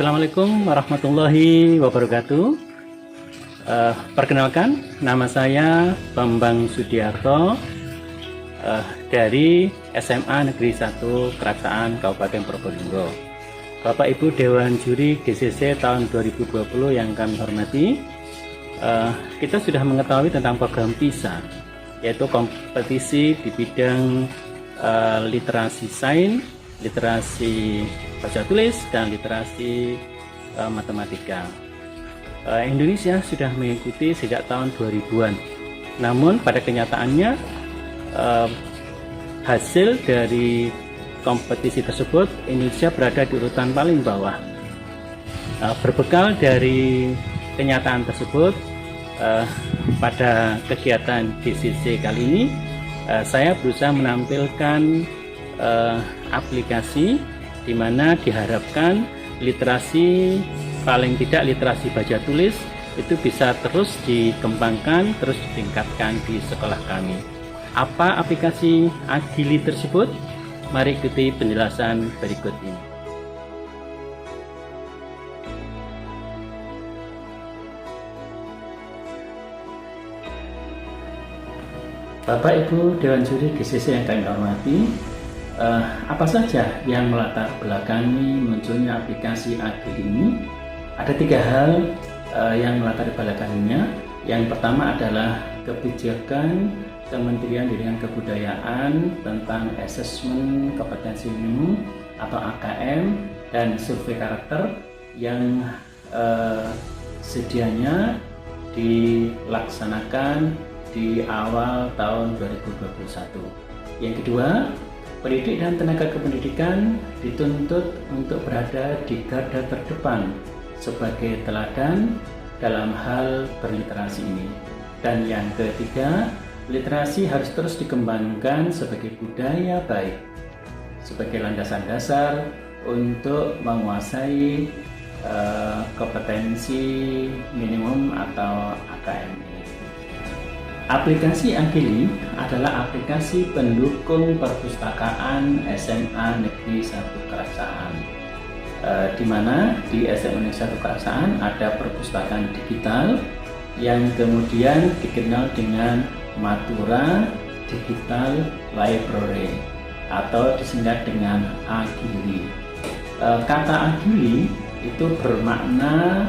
Assalamualaikum warahmatullahi wabarakatuh. Perkenalkan, nama saya Bambang Sudiarto dari SMA Negeri 1 Keraksaan Kabupaten Probolinggo. Bapak Ibu Dewan Juri GCC tahun 2020 yang kami hormati, kita sudah mengetahui tentang program PISA, yaitu kompetisi di bidang literasi sains, literasi baca tulis, dan literasi matematika. Indonesia sudah mengikuti sejak tahun 2000-an. Namun pada kenyataannya hasil dari kompetisi tersebut Indonesia berada di urutan paling bawah. Berbekal dari kenyataan tersebut, pada kegiatan GCC kali ini saya berusaha menampilkan aplikasi di mana diharapkan literasi, paling tidak literasi baca tulis, itu bisa terus dikembangkan, terus ditingkatkan di sekolah kami. Apa aplikasi Agili tersebut? Mari ikuti penjelasan berikut ini. Bapak Ibu Dewan Juri GCC yang kami hormati, apa saja yang melatar belakangi munculnya aplikasi Agili ini? Ada 3 hal yang melatar belakanginya. Yang pertama adalah kebijakan Kementerian Pendidikan Kebudayaan tentang asesmen kompetensi minimum atau AKM dan survei karakter yang sedianya dilaksanakan di awal tahun 2021. Yang kedua, pendidik dan tenaga kependidikan dituntut untuk berada di garda terdepan sebagai teladan dalam hal berliterasi ini. Dan yang ketiga, literasi harus terus dikembangkan sebagai budaya baik, sebagai landasan dasar untuk menguasai kompetensi minimum atau AKM ini. Aplikasi Agili adalah aplikasi pendukung perpustakaan SMA Negeri 1 Keraksaan, di mana di SMA Negeri 1 Keraksaan ada perpustakaan digital yang kemudian dikenal dengan Matura Digital Library atau disingkat dengan Agili. Kata Agili itu bermakna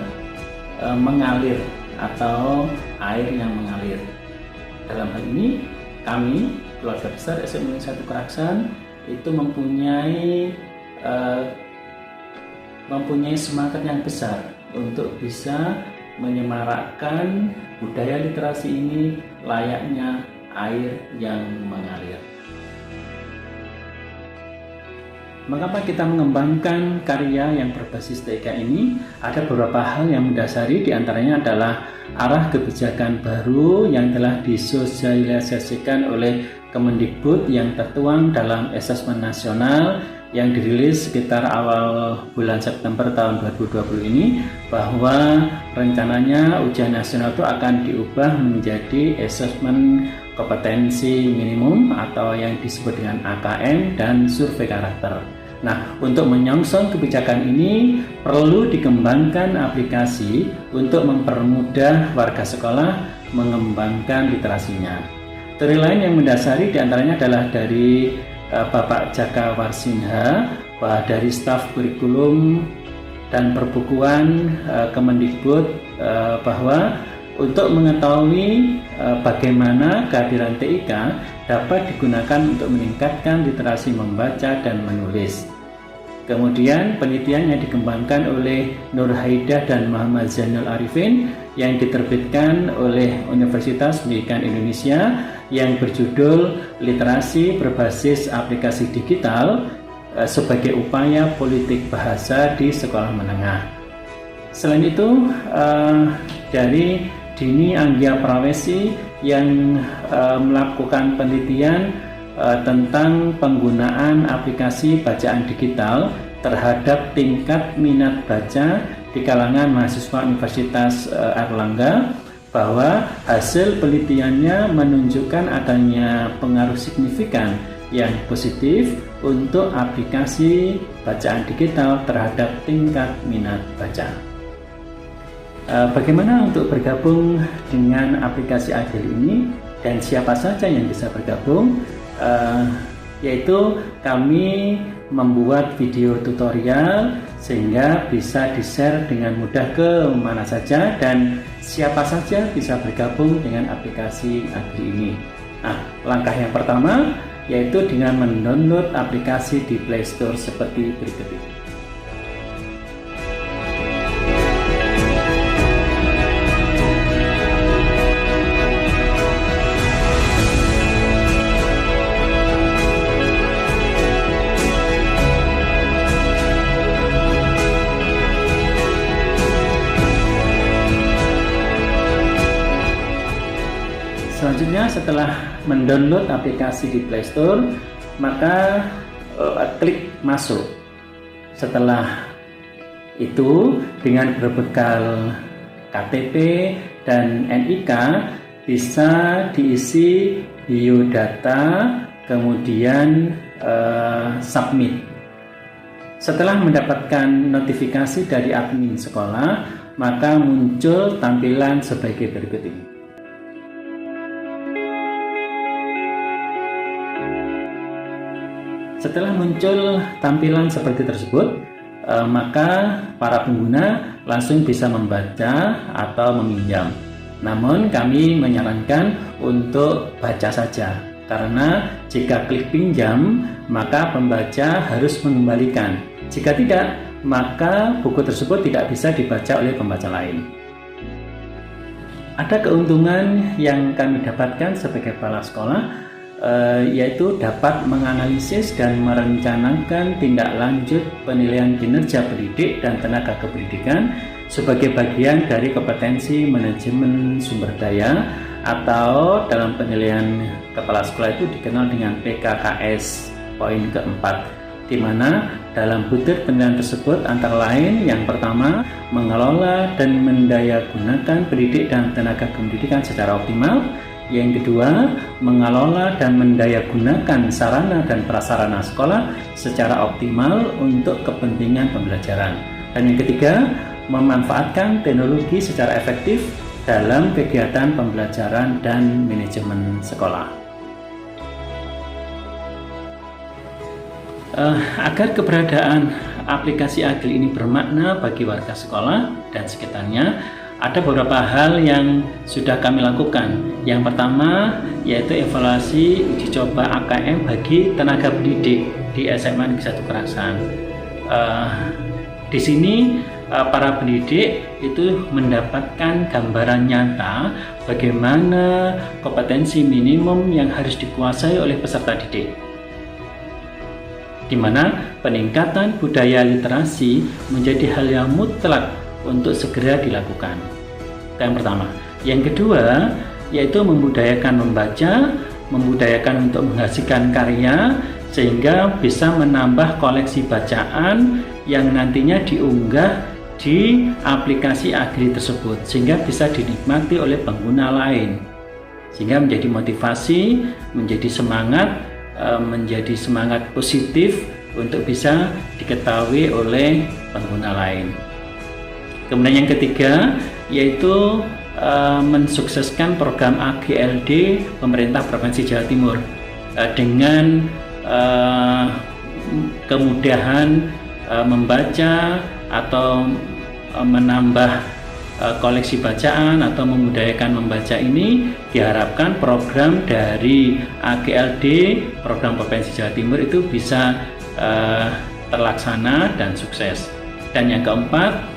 mengalir atau air yang mengalir. Dalam hal ini, kami, keluarga besar SMA Negeri 1 Keraksaan, itu mempunyai semangat yang besar untuk bisa menyemarakkan budaya literasi ini layaknya air yang mengalir. Mengapa kita mengembangkan karya yang berbasis TK ini? Ada beberapa hal yang mendasari, diantaranya adalah arah kebijakan baru yang telah disosialisasikan oleh Kemendikbud yang tertuang dalam asesmen nasional yang dirilis sekitar awal bulan September tahun 2020 ini, bahwa rencananya ujian nasional itu akan diubah menjadi asesmen kompetensi minimum atau yang disebut dengan AKM dan survei karakter. Nah, untuk menyongsong kebijakan ini perlu dikembangkan aplikasi untuk mempermudah warga sekolah mengembangkan literasinya. Teori lain yang mendasari diantaranya adalah dari Bapak Jaka Warsinha, dari staf kurikulum dan perbukuan Kemendikbud, bahwa untuk mengetahui bagaimana kehadiran TIK dapat digunakan untuk meningkatkan literasi membaca dan menulis. Kemudian penelitian yang dikembangkan oleh Nur Haidah dan Muhammad Zainul Arifin yang diterbitkan oleh Universitas Pendidikan Indonesia yang berjudul Literasi Berbasis Aplikasi Digital sebagai Upaya Politik Bahasa di Sekolah Menengah. Selain itu, dari Dini Anggia Prawesi yang melakukan penelitian tentang penggunaan aplikasi bacaan digital terhadap tingkat minat baca di kalangan mahasiswa Universitas Airlangga, bahwa hasil penelitiannya menunjukkan adanya pengaruh signifikan yang positif untuk aplikasi bacaan digital terhadap tingkat minat baca. Bagaimana untuk bergabung dengan aplikasi Agil ini dan siapa saja yang bisa bergabung? Yaitu kami membuat video tutorial sehingga bisa di-share dengan mudah ke mana saja dan siapa saja bisa bergabung dengan aplikasi Agil ini. Nah, langkah yang pertama yaitu dengan mendownload aplikasi di Play Store seperti berikut ini. Selanjutnya setelah mendownload aplikasi di Play Store, maka klik masuk. Setelah itu dengan berbekal KTP dan NIK bisa diisi biodata, kemudian submit. Setelah mendapatkan notifikasi dari admin sekolah, maka muncul tampilan sebagai berikut ini. Setelah muncul tampilan seperti tersebut, maka para pengguna langsung bisa membaca atau meminjam. Namun kami menyarankan untuk baca saja, karena jika klik pinjam, maka pembaca harus mengembalikan. Jika tidak, maka buku tersebut tidak bisa dibaca oleh pembaca lain. Ada keuntungan yang kami dapatkan sebagai kepala sekolah, yaitu dapat menganalisis dan merencanakan tindak lanjut penilaian kinerja pendidik dan tenaga kependidikan sebagai bagian dari kompetensi manajemen sumber daya, atau dalam penilaian kepala sekolah itu dikenal dengan PKKS poin keempat, di mana dalam butir penilaian tersebut antara lain yang pertama, mengelola dan mendayagunakan pendidik dan tenaga kependidikan secara optimal. Yang kedua, mengelola dan mendayagunakan sarana dan prasarana sekolah secara optimal untuk kepentingan pembelajaran. Dan yang ketiga, memanfaatkan teknologi secara efektif dalam kegiatan pembelajaran dan manajemen sekolah. Agar keberadaan aplikasi Agil ini bermakna bagi warga sekolah dan sekitarnya, ada beberapa hal yang sudah kami lakukan. Yang pertama yaitu evaluasi uji coba AKM bagi tenaga pendidik di SMA Negeri 1 Kerasan. Di sini para pendidik itu mendapatkan gambaran nyata bagaimana kompetensi minimum yang harus dikuasai oleh peserta didik, di mana peningkatan budaya literasi menjadi hal yang mutlak untuk segera dilakukan. Itu yang pertama. Yang kedua yaitu membudayakan membaca, membudayakan untuk menghasilkan karya sehingga bisa menambah koleksi bacaan yang nantinya diunggah di aplikasi Agil tersebut sehingga bisa dinikmati oleh pengguna lain, sehingga menjadi motivasi, menjadi semangat positif untuk bisa diketahui oleh pengguna lain. Kemudian yang ketiga yaitu mensukseskan program AGLD pemerintah Provinsi Jawa Timur dengan kemudahan membaca atau menambah koleksi bacaan atau memudayakan membaca ini. Diharapkan program dari AGLD program Provinsi Jawa Timur itu bisa terlaksana dan sukses. Dan yang keempat,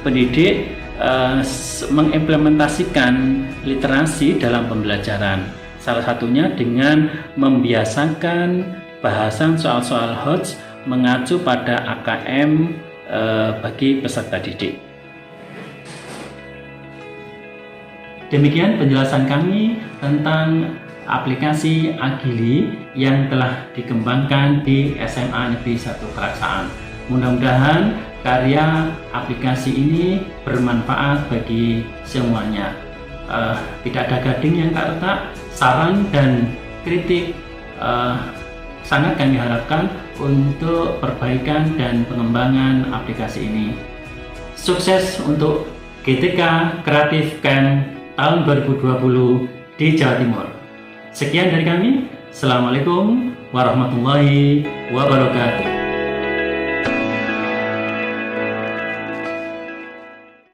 pendidik mengimplementasikan literasi dalam pembelajaran, salah satunya dengan membiasakan bahasan soal-soal HOTS mengacu pada AKM bagi peserta didik. Demikian penjelasan kami tentang aplikasi Agili yang telah dikembangkan di SMA Negeri 1 Keraksaan. Mudah-mudahan karya aplikasi ini bermanfaat bagi semuanya. Tidak ada gading yang tak retak, saran dan kritik sangat kami harapkan untuk perbaikan dan pengembangan aplikasi ini. Sukses untuk GTK Creative Camp tahun 2020 di Jawa Timur. Sekian dari kami. Assalamualaikum warahmatullahi wabarakatuh.